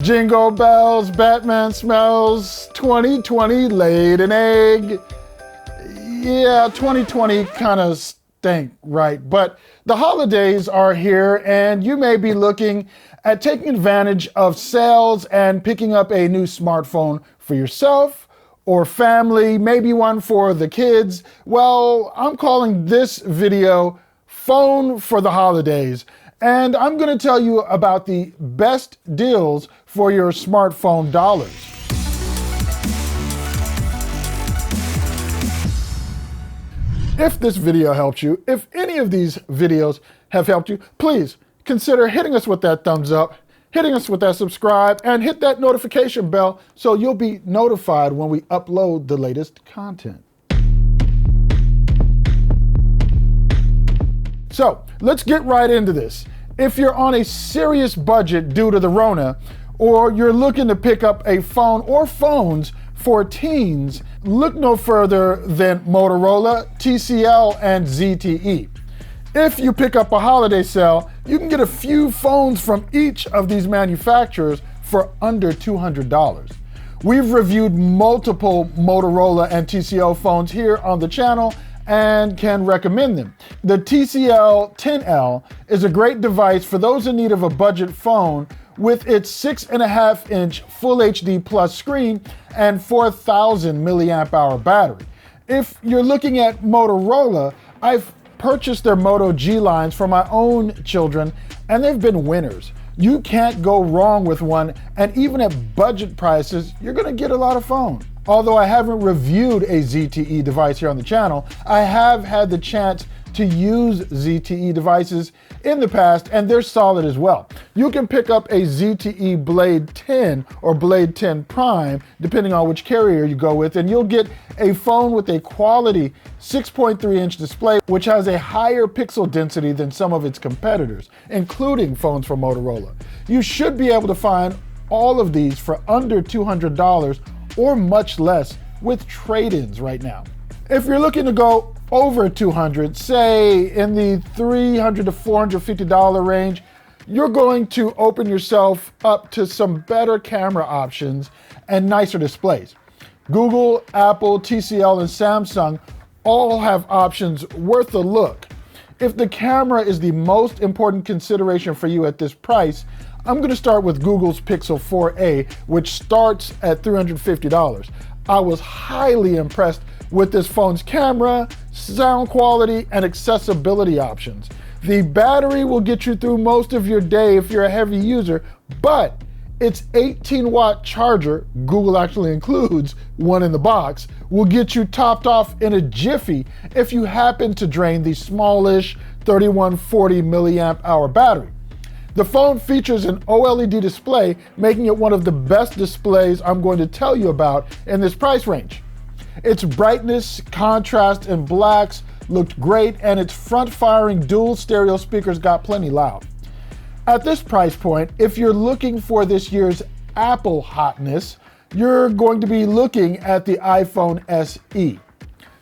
Jingle bells, Batman smells, 2020 laid an egg. Yeah, 2020 kind of stink, right? But the holidays are here and you may be looking at taking advantage of sales and picking up a new smartphone for yourself or family, maybe one for the kids. Well, I'm calling this video Phone for the Holidays. And I'm going to tell you about the best deals for your smartphone dollars. If this video helped you, if any of these videos have helped you, please consider hitting us with that thumbs up, hitting us with that subscribe, and hit that notification bell so you'll be notified when we upload the latest content. So let's get right into this. If you're on a serious budget due to the Rona, or you're looking to pick up a phone or phones for teens, look no further than Motorola, TCL, and ZTE. If you pick up a holiday sale, you can get a few phones from each of these manufacturers for under $200. We've reviewed multiple Motorola and TCL phones here on the channel and can recommend them. The TCL 10L is a great device for those in need of a budget phone with its 6.5-inch Full HD Plus screen and 4,000 milliamp hour battery. If you're looking at Motorola, I've purchased their Moto G lines for my own children and they've been winners. You can't go wrong with one, and even at budget prices, you're gonna get a lot of phone. Although I haven't reviewed a ZTE device here on the channel, I have had the chance to use ZTE devices in the past, and they're solid as well. You can pick up a ZTE Blade 10 or Blade 10 Prime, depending on which carrier you go with, and you'll get a phone with a quality 6.3-inch display, which has a higher pixel density than some of its competitors, including phones from Motorola. You should be able to find all of these for under $200 or much less with trade-ins right now. If you're looking to go over $200, say in the $300 to $450 range, you're going to open yourself up to some better camera options and nicer displays. Google, Apple, TCL, and Samsung all have options worth a look. If the camera is the most important consideration for you at this price, I'm going to start with Google's Pixel 4a, which starts at $350. I was highly impressed with this phone's camera, sound quality, and accessibility options. The battery will get you through most of your day if you're a heavy user, but its 18-watt charger, Google actually includes one in the box, will get you topped off in a jiffy if you happen to drain the smallish 3140 milliamp hour battery. The phone features an OLED display, making it one of the best displays I'm going to tell you about in this price range. Its brightness, contrast, and blacks looked great, and its front-firing dual stereo speakers got plenty loud. At this price point, if you're looking for this year's Apple hotness, you're going to be looking at the iPhone SE.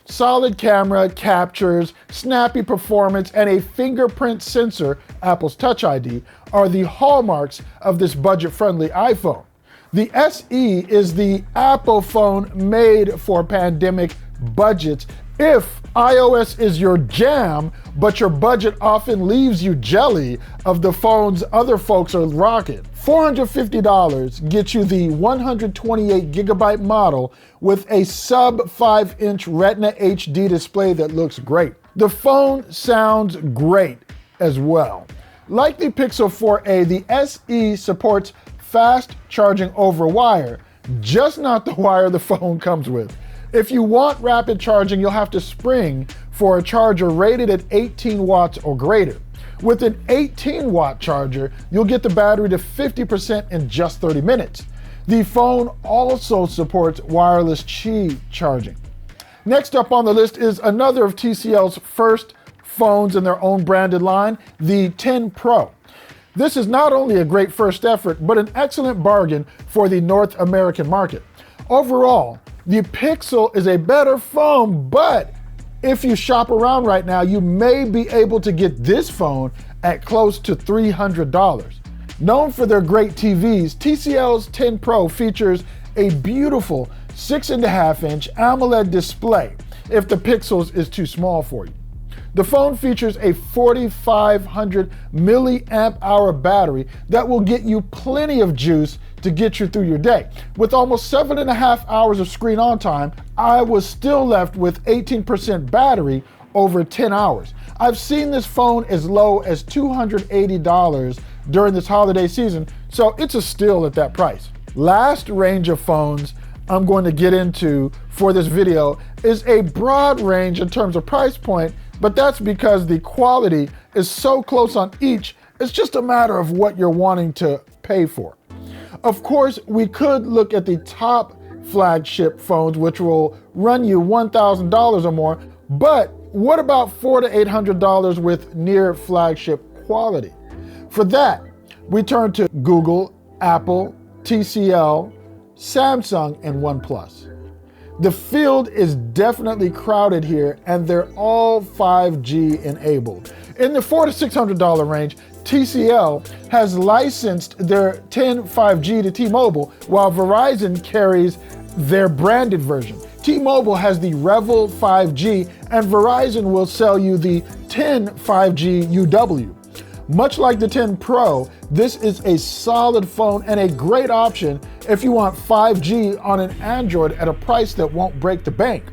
Solid camera, captures, snappy performance, and a fingerprint sensor, Apple's Touch ID, are the hallmarks of this budget-friendly iPhone. The SE is the Apple phone made for pandemic budgets. If iOS is your jam, but your budget often leaves you jelly of the phones other folks are rocking, $450 gets you the 128 gigabyte model with a sub 5-inch Retina HD display that looks great. The phone sounds great as well. Like the Pixel 4a, the SE supports fast charging over wire, just not the wire the phone comes with. If you want rapid charging, you'll have to spring for a charger rated at 18 watts or greater. With an 18-watt charger, you'll get the battery to 50% in just 30 minutes. The phone also supports wireless Qi charging. Next up on the list is another of TCL's first phones in their own branded line, the 10 Pro. This is not only a great first effort, but an excellent bargain for the North American market. Overall, the Pixel is a better phone, but if you shop around right now, you may be able to get this phone at close to $300. Known for their great TVs, TCL's 10 Pro features a beautiful 6.5-inch AMOLED display if the pixels is too small for you. The phone features a 4,500 milliamp hour battery that will get you plenty of juice to get you through your day. With almost 7.5 hours of screen on time, I was still left with 18% battery over 10 hours. I've seen this phone as low as $280 during this holiday season, so it's a steal at that price. Last range of phones I'm going to get into for this video is a broad range in terms of price point, but that's because the quality is so close on each, it's just a matter of what you're wanting to pay for. Of course, we could look at the top flagship phones, which will run you $1,000 or more, but what about $400 to $800 with near flagship quality? For that, we turn to Google, Apple, TCL, Samsung, and OnePlus. The field is definitely crowded here, and they're all 5G enabled. In the $400 to $600 range, TCL has licensed their 10 5G to T-Mobile, while Verizon carries their branded version. T-Mobile has the Revel 5G, and Verizon will sell you the 10 5G UW. Much like the 10 Pro, this is a solid phone and a great option if you want 5G on an Android at a price that won't break the bank.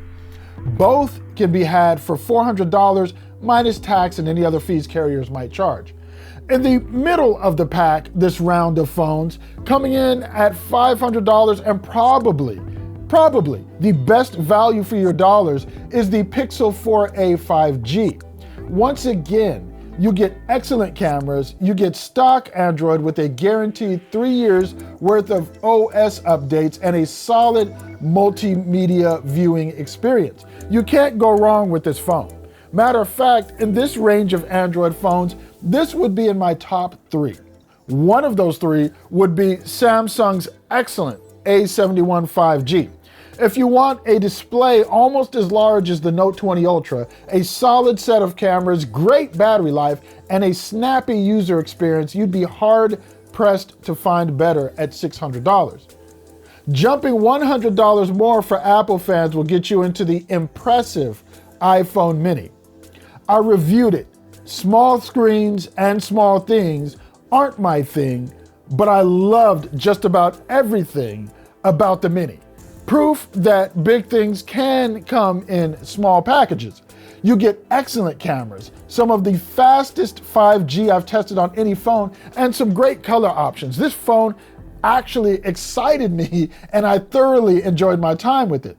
Both can be had for $400 minus tax and any other fees carriers might charge. In the middle of the pack, this round of phones, coming in at $500 and probably the best value for your dollars is the Pixel 4a 5G. Once again, you get excellent cameras, you get stock Android with a guaranteed 3 years worth of OS updates and a solid multimedia viewing experience. You can't go wrong with this phone. Matter of fact, in this range of Android phones, this would be in my top 3. One of those 3 would be Samsung's excellent A71 5G. If you want a display almost as large as the Note 20 Ultra, a solid set of cameras, great battery life, and a snappy user experience, you'd be hard-pressed to find better at $600. Jumping $100 more for Apple fans will get you into the impressive iPhone mini. I reviewed it. Small screens and small things aren't my thing, but I loved just about everything about the mini. Proof that big things can come in small packages. You get excellent cameras, some of the fastest 5G I've tested on any phone, and some great color options. This phone actually excited me, and I thoroughly enjoyed my time with it.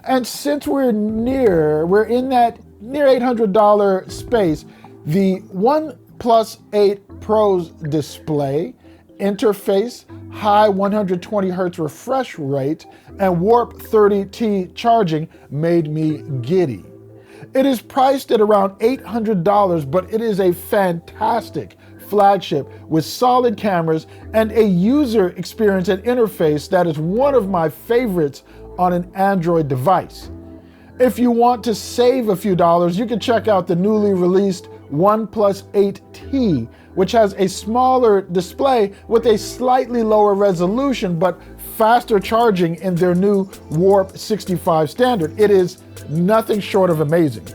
And since we're in that near $800 space, the OnePlus 8 Pro's display, interface, high 120 Hz refresh rate, and Warp 30T charging made me giddy. It is priced at around $800, but it is a fantastic flagship with solid cameras and a user experience and interface that is one of my favorites on an Android device. If you want to save a few dollars, you can check out the newly released OnePlus 8T, which has a smaller display with a slightly lower resolution but faster charging in their new Warp 65 standard. It is nothing short of amazing.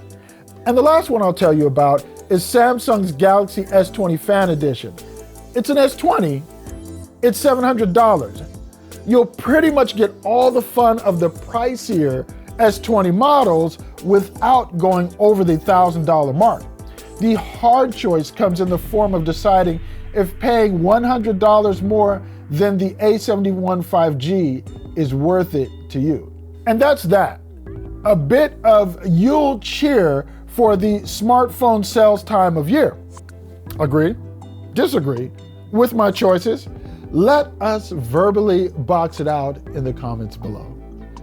And the last one I'll tell you about is Samsung's Galaxy S20 Fan Edition. It's an S20, it's $700. You'll pretty much get all the fun of the pricier S20 models without going over the $1,000 mark. The hard choice comes in the form of deciding if paying $100 more than the A71 5G is worth it to you. And that's that. A bit of Yule cheer for the smartphone sales time of year. Agree? Disagree with my choices? Let us verbally box it out in the comments below.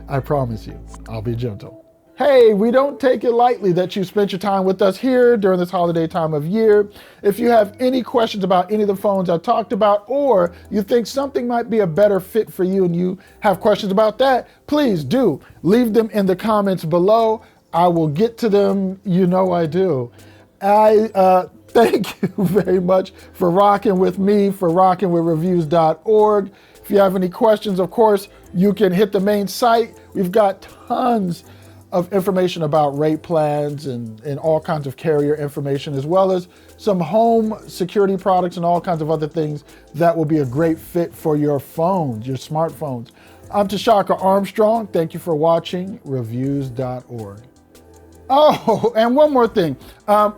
I promise you, I'll be gentle. Hey, we don't take it lightly that you spent your time with us here during this holiday time of year. If you have any questions about any of the phones I talked about, or you think something might be a better fit for you and you have questions about that, please do leave them in the comments below. I will get to them, you know I do. Thank thank you very much for rocking with me, for rocking with reviews.org. If you have any questions, of course, you can hit the main site. We've got tons of information about rate plans and all kinds of carrier information, as well as some home security products and all kinds of other things that will be a great fit for your phones, your smartphones. I'm Tshaka Armstrong. Thank you for watching reviews.org. Oh, and one more thing.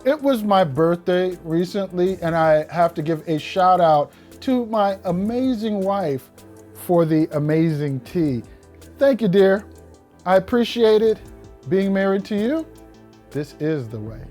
It was my birthday recently, and I have to give a shout out to my amazing wife for the amazing tea. Thank you, dear. I appreciate it. Being married to you, this is the way.